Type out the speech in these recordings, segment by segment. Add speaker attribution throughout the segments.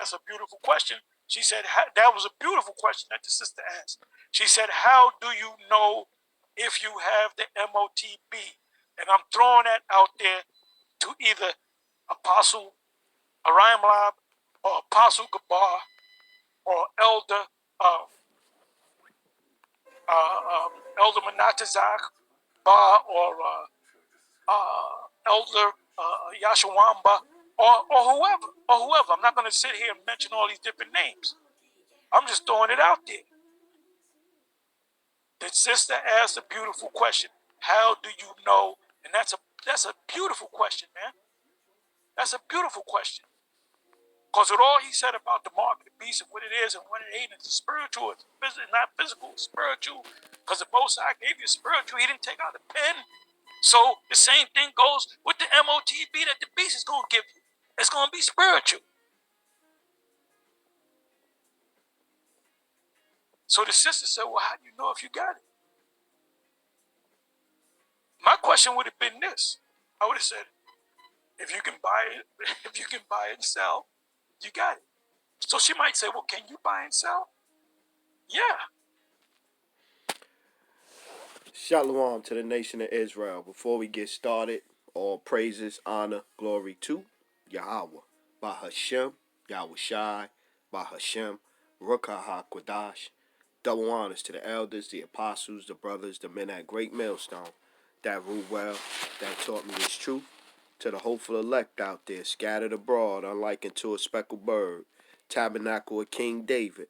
Speaker 1: That's a beautiful question. She said, that was a beautiful question that the sister asked. She said, how do you know if you have the M.O.T.B? And I'm throwing that out there to either Apostle Ariam Lab or Apostle Gabar or Elder uh, Elder Manatazak Ba or Elder Yashawamba or whoever. I'm not going to sit here and mention all these different names. I'm just throwing it out there. The sister asked a beautiful question. How do you know? And that's a beautiful question, man. That's a beautiful question. Because with all he said about the mark of the beast and what it is and what it ain't, it's spiritual, it's not physical, it's spiritual. Because the Most High gave you spiritual, he didn't take out the pen. So the same thing goes with the M.O.T.B that the beast is going to give you. It's going to be spiritual. So the sister said, well, how do you know if you got it? My question would have been this. I would have said, if you can buy it, if you can buy and sell, you got it. So she might say, well, can you buy and sell? Yeah.
Speaker 2: Shalom to the nation of Israel. Before we get started, all praises, honor, glory to Yahweh. By Hashem, Yahweh Shai, by Hashem, Ruach HaKodash. Double honors to the elders, the apostles, the brothers, the men at Great Millstone that rule well, that taught me this truth. To the hopeful elect out there, scattered abroad, unlike unto a speckled bird, tabernacle of King David,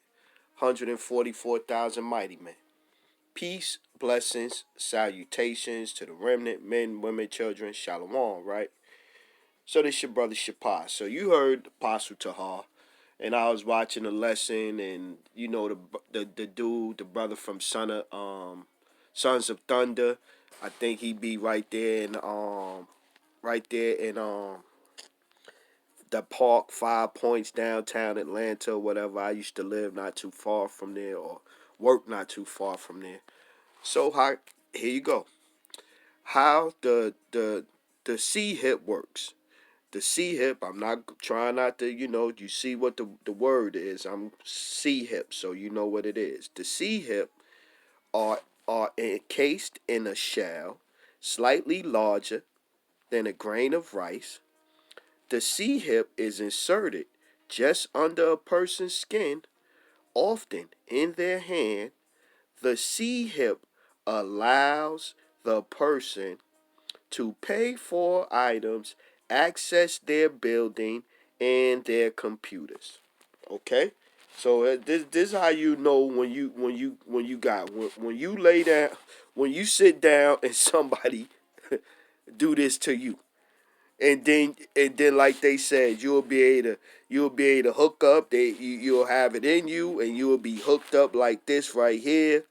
Speaker 2: 144,000 mighty men. Peace, blessings, salutations to the remnant, men, women, children, shalom, right? So this your brother Shapaz. So you heard Apostle Tahar, and I was watching a lesson, and you know the dude, the brother from Sons of Thunder. I think he be right there in the park, 5 Points, downtown Atlanta, or whatever. I used to live not too far from there, or work not too far from there. So here you go. How the C hip works. The C hip, I'm not trying not to, you see what the word is. I'm C hip, so you know what it is. The C hip are encased in a shell slightly larger than a grain of rice. The C hip is inserted just under a person's skin, often in their hand. The C hip allows the person to pay for items, access their building, and their computers. Okay, so this is how you know when you lay down, when you sit down and somebody do this to you, and then like they said, you'll be able to hook up. You'll have it in you, and you'll be hooked up like this right here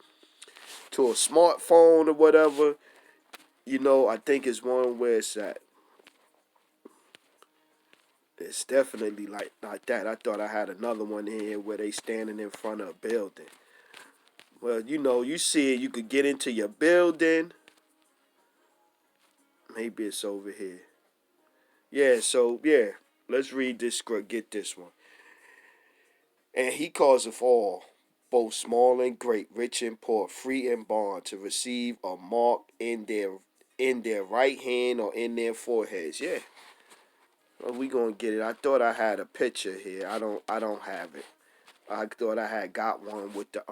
Speaker 2: to a smartphone or whatever. I think it's one where it's at. It's definitely like that. I thought I had another one here where they standing in front of a building. Well, you see it. You could get into your building. Maybe it's over here. Yeah, so, yeah. Let's read this script. Get this one. And he calls of all, both small and great, rich and poor, free and bond, to receive a mark in their right hand or in their foreheads. Yeah. Well, we gonna get it. I thought I had a picture here. I don't have it. I thought I had got one with the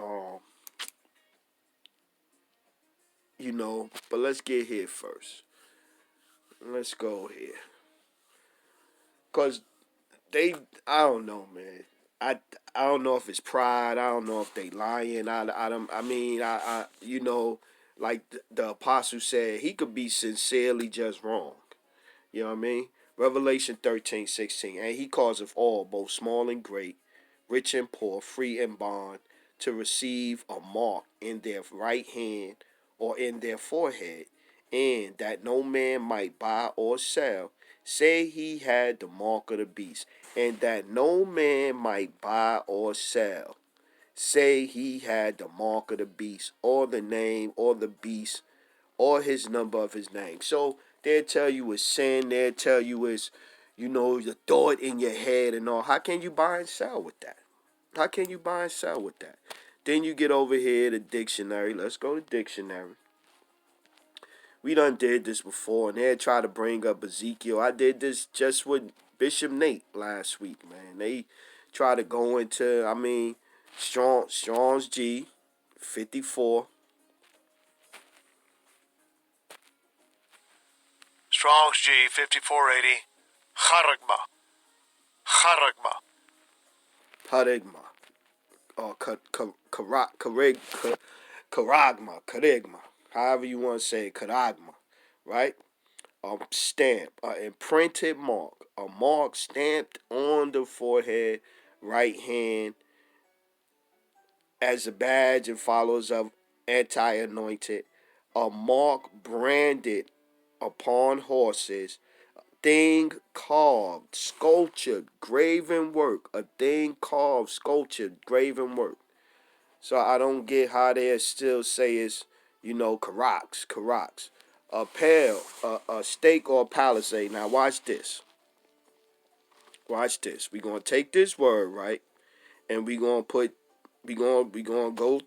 Speaker 2: but let's get here first. Let's go here. Cause I don't know, man. I don't know if it's pride. I don't know if they lying. Like the apostle said, he could be sincerely just wrong. You know what I mean? Revelation 13:16. And he causeth all, both small and great, rich and poor, free and bond, to receive a mark in their right hand or in their forehead, and that no man might buy or sell, say he had the mark of the beast, and that no man might buy or sell, say he had the mark of the beast, or the name, or the beast, or his number of his name. So they'll tell you it's sin. They'll tell you it's, the thought in your head and all. How can you buy and sell with that? How can you buy and sell with that? Then you get over here to dictionary. Let's go to dictionary. We done did this before, and they try to bring up Ezekiel. I did this just with Bishop Nate last week, man. They try to go into, Strong's G, 54.
Speaker 3: Strong's G, 5480. Charagma. Charagma.
Speaker 2: Paradigma. Or Karagma. However you want to say it, Karagma. Right? Stamp, imprinted mark, a mark stamped on the forehead, right hand, as a badge and followers of anti-anointed, a mark branded upon horses, thing carved, sculptured, graven work, a thing carved, sculptured, graven work. So I don't get how they still say it's, Karaks. A pale, a stake or a palisade. Now watch this. Watch this. We're gonna take this word, right? And we gonna go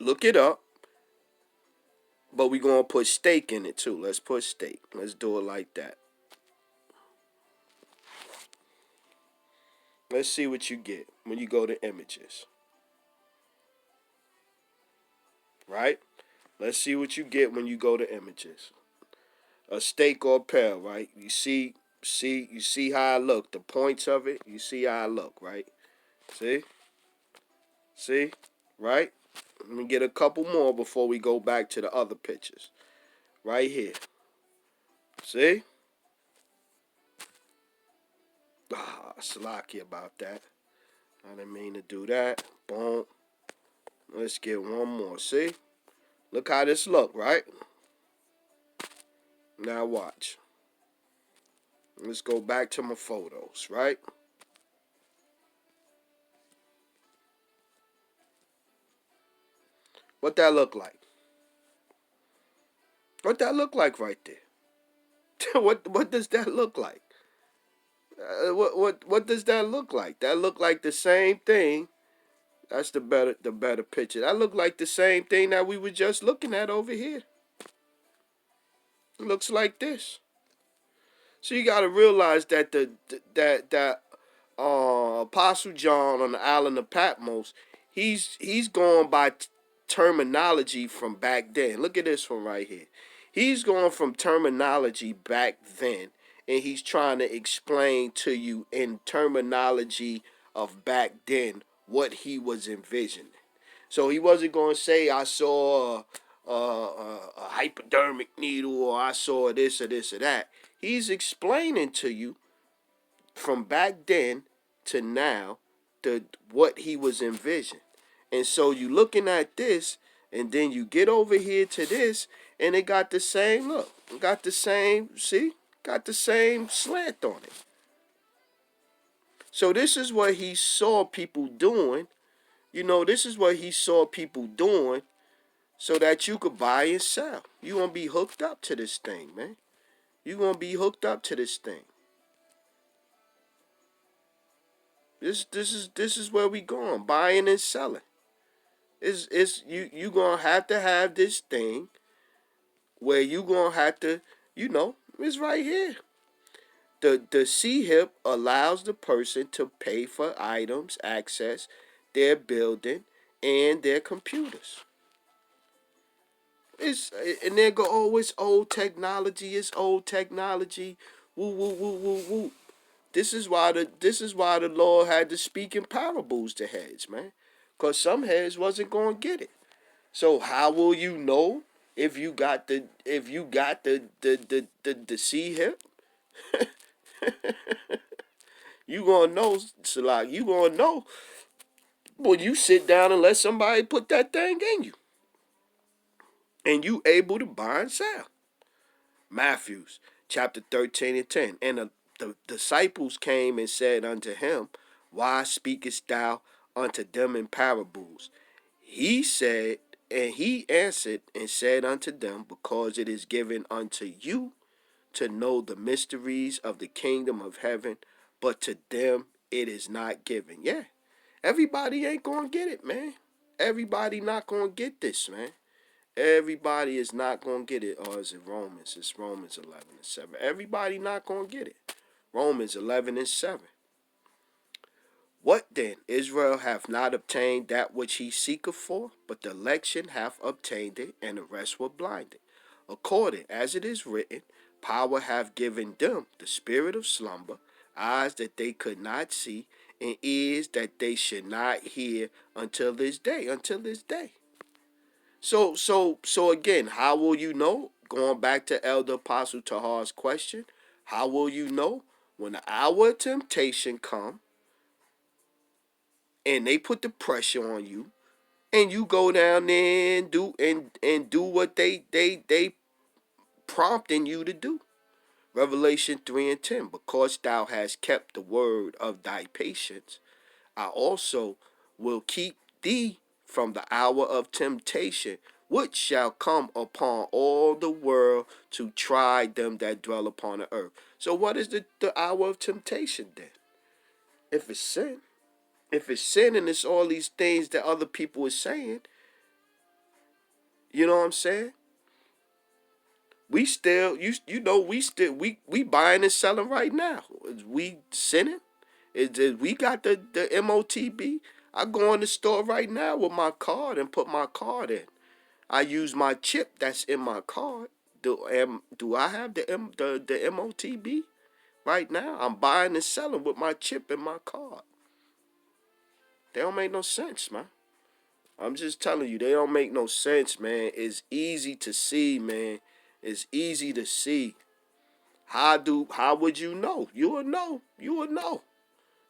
Speaker 2: look it up. But we're gonna put stake in it too. Let's put stake. Let's do it like that. Let's see what you get when you go to images. Right? Let's see what you get when you go to images. A stake or a pale, right? You see how I look. The points of it, you see how I look, right? See? Right? Let me get a couple more before we go back to the other pictures. Right here. See? Slacky about that. I didn't mean to do that. Boom. Let's get one more. See? Look how this look, right? Now watch. Let's go back to my photos, right? What that look like? What that look like right there? what does that look like? What does that look like? That look like the same thing. That's the better picture. That look like the same thing that we were just looking at over here. It looks like this. So you got to realize that that Apostle John on the island of Patmos, he's going by terminology from back then. Look at this one right here. He's going from terminology back then, and he's trying to explain to you in terminology of back then what he was envisioning. So he wasn't going to say, I saw a hypodermic needle, or I saw this or this or that. He's explaining to you from back then to now what he was envisioning. And so you looking at this, and then you get over here to this, and it got the same look. It got the same, see? Got the same slant on it. So this is what he saw people doing. This is what he saw people doing so that you could buy and sell. You gonna be hooked up to this thing, man. You gonna be hooked up to this thing. This is where we going, buying and selling. It's you gonna have to have this thing where you gonna have to, it's right here. The C-HIP allows the person to pay for items, access their building, and their computers. And they go, oh, it's old technology. It's old technology. Woo woo woo woo woo. This is why the Lord had to speak in parables to heads, man, because some heads wasn't gonna get it. So how will you know if you got the C-HIP? You gonna know, Salak. You gonna know when you sit down and let somebody put that thing in you, and you able to buy and sell. Matthews chapter 13 and 10. And the disciples came and said unto him, why speakest thou unto them in parables? He said, and he answered and said unto them, because it is given unto you to know the mysteries of the kingdom of heaven, but to them it is not given. Yeah, everybody ain't gonna get it, man. Everybody not gonna get this, man. Everybody is not gonna get it. Or is it Romans? It's Romans 11:7. Everybody not gonna get it. Romans 11:7. What then? Israel hath not obtained that which he seeketh for, but the election hath obtained it, and the rest were blinded. According as it is written, power hath given them the spirit of slumber, eyes that they could not see, and ears that they should not hear until this day. Until this day. So again, how will you know? Going back to Elder Apostle Tahar's question, how will you know? When the hour of temptation come and they put the pressure on you, and you go down there and do what they prompting you to do. Revelation 3:10. Because thou hast kept the word of thy patience, I also will keep thee from the hour of temptation, which shall come upon all the world to try them that dwell upon the earth. So what is the hour of temptation then? If it's sin. If it's sin and it's all these things that other people are saying, you know what I'm saying? We still, we buying and selling right now. Is we sinning? We got the M.O.T.B. I go in the store right now with my card and put my card in. I use my chip that's in my card. Do I have the M.O.T.B. right now? I'm buying and selling with my chip in my card. They don't make no sense, man. I'm just telling you, they don't make no sense, man. It's easy to see, man. It's easy to see. How would you know? You will know. You will know.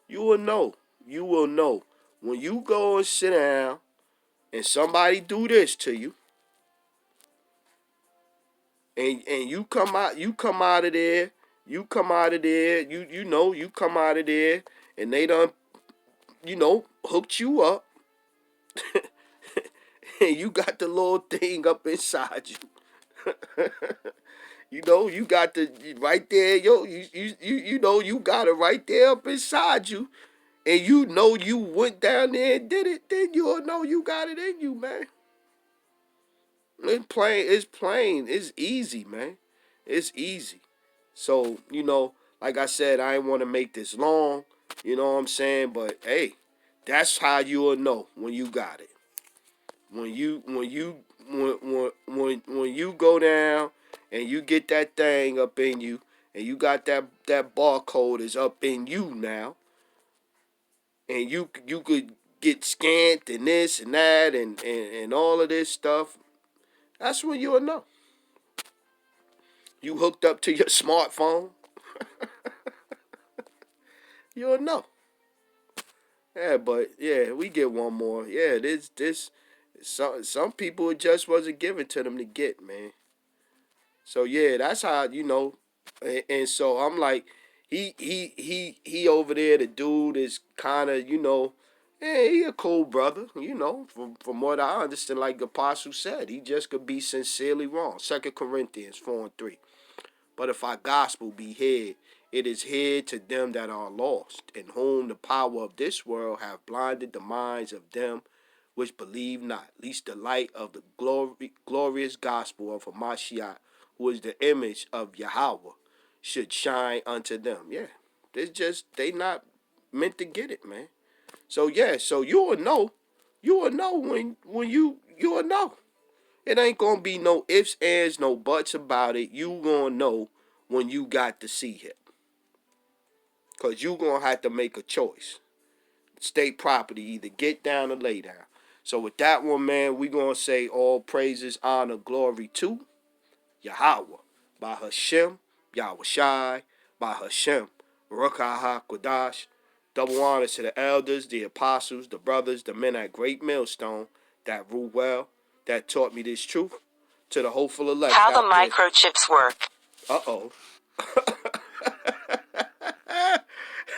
Speaker 2: You will know. You will know. When you go and sit down and somebody do this to you, and you come out of there, you come out of there, you come out of there, and they done, hooked you up, and you got the little thing up inside you. You got the right there, you got it right there up inside you, and you went down there and did it, then you'll know you got it in you, man. It's plain, it's easy, man. It's easy. So, like I said, I ain't want to make this long, you know what I'm saying? But hey, that's how you'll know when you got it. When you go down and you get that thing up in you, and you got that barcode is up in you now, and you could get scanned and this and that and all of this stuff, that's when you'll know. You hooked up to your smartphone, you'll know. Yeah, but yeah, we get one more. Yeah, this some people it just wasn't given to them to get, man. So yeah, that's how and so I'm like, he over there. The dude is kind of yeah, he a cool brother. From what I understand, like the apostle said, he just could be sincerely wrong. 2 Corinthians 4:3. But if our gospel be hid, it is hid to them that are lost, in whom the power of this world have blinded the minds of them which believe not, lest the light of the glorious gospel of Hamashiach, who is the image of Yahweh, should shine unto them. Yeah, they not meant to get it, man. So yeah, so you will know when you will know. It ain't gonna be no ifs, ands, no buts about it. You gonna know when you got to see him. Cause you gonna have to make a choice. State property, either get down or lay down. So with that one, man, we gonna say all praises, honor, glory to Yahweh. By Hashem, Yahweh Shai, by Hashem, Baruch Kodash. Double honors to the elders, the apostles, the brothers, the men at Great Millstone that rule well, that taught me this truth. To the hopeful elect. How the microchips work. Uh-oh.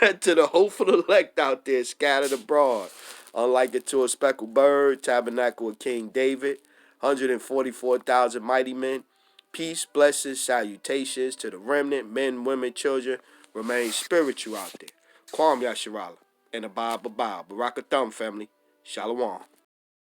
Speaker 2: To the hopeful elect out there scattered abroad. Unlike it to a speckled bird, tabernacle of King David, 144,000 mighty men, Peace, blessings, salutations to the remnant, men, women, children. Remain spiritual out there. Kwam Yasharala and Abba Barakathum family. Shalom.